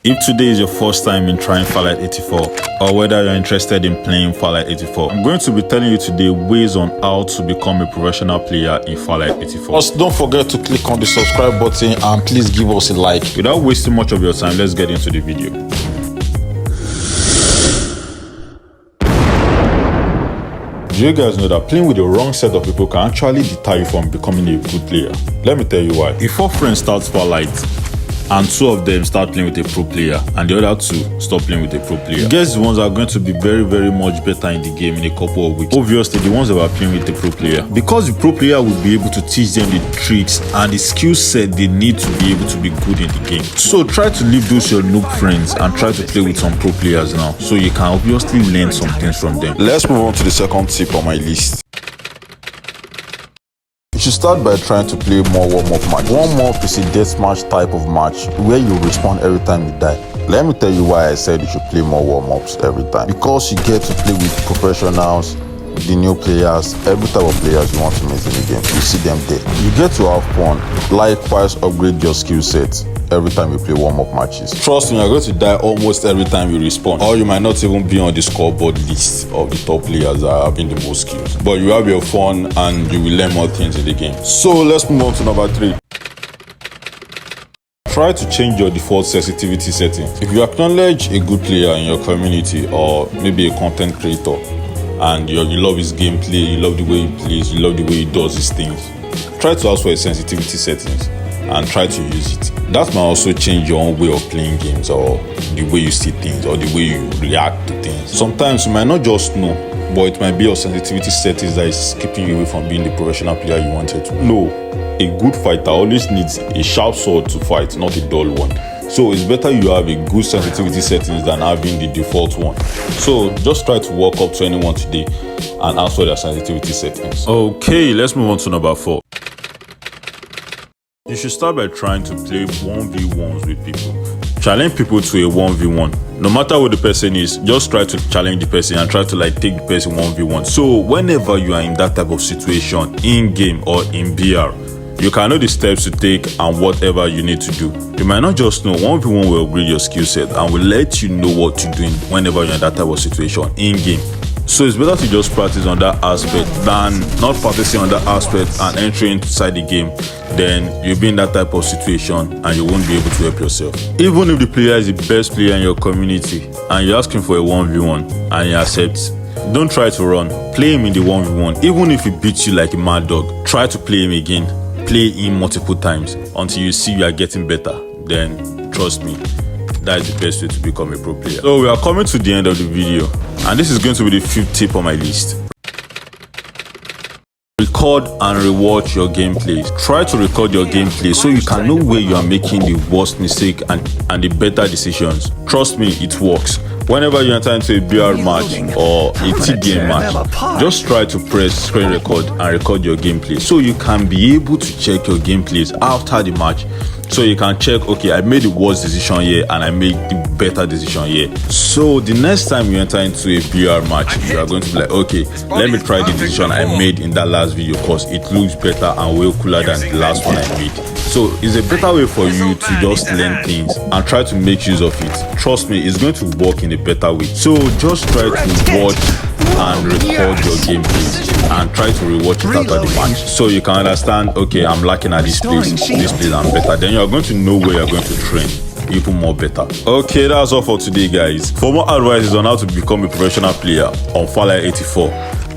If today is your first time in trying Farlight 84, or whether you're interested in playing Farlight 84, I'm going to be telling you today ways on how to become a professional player in Farlight 84. Also, don't forget to click on the subscribe button and please give us a like. Without wasting much of your time, let's get into the video. Do you guys know that playing with the wrong set of people can actually deter you from becoming a good player? Let me tell you why. If 4 friends start Farlight, and 2 of them start playing with a pro player and the other 2 stop playing with a pro player, guess the ones that are going to be very much better in the game in a couple of weeks? Obviously the ones that are playing with the pro player, because the pro player will be able to teach them the tricks and the skill set they need to be able to be good in the game. So try to leave those your noob friends and try to play with some pro players now, so you can obviously learn some things from them. Let's move on to the second tip on my list. You should start by trying to play more warm-up match. Warm-up is a deathmatch type of match where you respawn every time you die. Let me tell you why I said you should play more warm-ups every time. Because you get to play with professionals, the new players, every type of players you want to meet in the game. You see them there. You get to have fun. Likewise, upgrade your skill set every time you play warm-up matches. Trust me, you're going to die almost every time you respawn, or you might not even be on the scoreboard list of the top players that are having the most skills. But you have your fun and you will learn more things in the game. So let's move on to number 3. Try to change your default sensitivity setting. If you acknowledge a good player in your community, or maybe a content creator, and you love his gameplay, you love the way he plays, you love the way he does his things, try to ask for his sensitivity settings and try to use it. That might also change your own way of playing games, or the way you see things, or the way you react to things. Sometimes you might not just know, but it might be your sensitivity settings that is keeping you away from being the professional player you wanted to. No, a good fighter always needs a sharp sword to fight, not a dull one. So it's better you have a good sensitivity settings than having the default one. So just try to walk up to anyone today and ask for their sensitivity settings. Okay, let's move on to number 4. You should start by trying to play 1v1s with people. Challenge people to a 1v1. No matter what the person is, just try to challenge the person and try to take the person 1v1. So whenever you are in that type of situation, in game or in BR, you can know the steps to take and whatever you need to do. You might not just know. 1v1 will upgrade your skill set and will let you know what to do whenever you're in that type of situation in game. So it's better to just practice on that aspect than not practicing on that aspect and entering inside the game. Then you'll be in that type of situation and you won't be able to help yourself. Even if the player is the best player in your community and you're asking for a 1v1 and he accepts, don't try to run. Play him in the 1v1. Even if he beats you like a mad dog, try to play him again. Play him multiple times until you see you are getting better. Then trust me, that is the best way to become a pro player. So we are coming to the end of the video, and this is going to be the 5th tip on my list. Record and rewatch your gameplays. Try to record your gameplay so you can know where you are making the worst mistake and the better decisions. Trust me, it works. Whenever you enter into a BR match or a TDM match, just try to press screen record and record your gameplay so you can be able to check your gameplays after the match. So you can check, okay, I made the worst decision here and I made the better decision here. So the next time you enter into a BR match, you are going to be like, okay, let me try the decision I made in that last video because it looks better and way cooler than the last one I made. So it's a better way for you to just learn things and try to make use of it. Trust me, it's going to work in a better way. So just try to watch and record your gameplay and try to rewatch it after the match so you can understand, okay, I'm lacking at this place I'm better. Then you're going to know where you're going to train even more better. Okay, that's all for today, guys. For more advices on how to become a professional player on Farlight 84,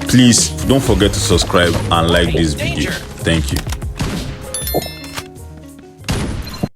please don't forget to subscribe and like this video. Thank you.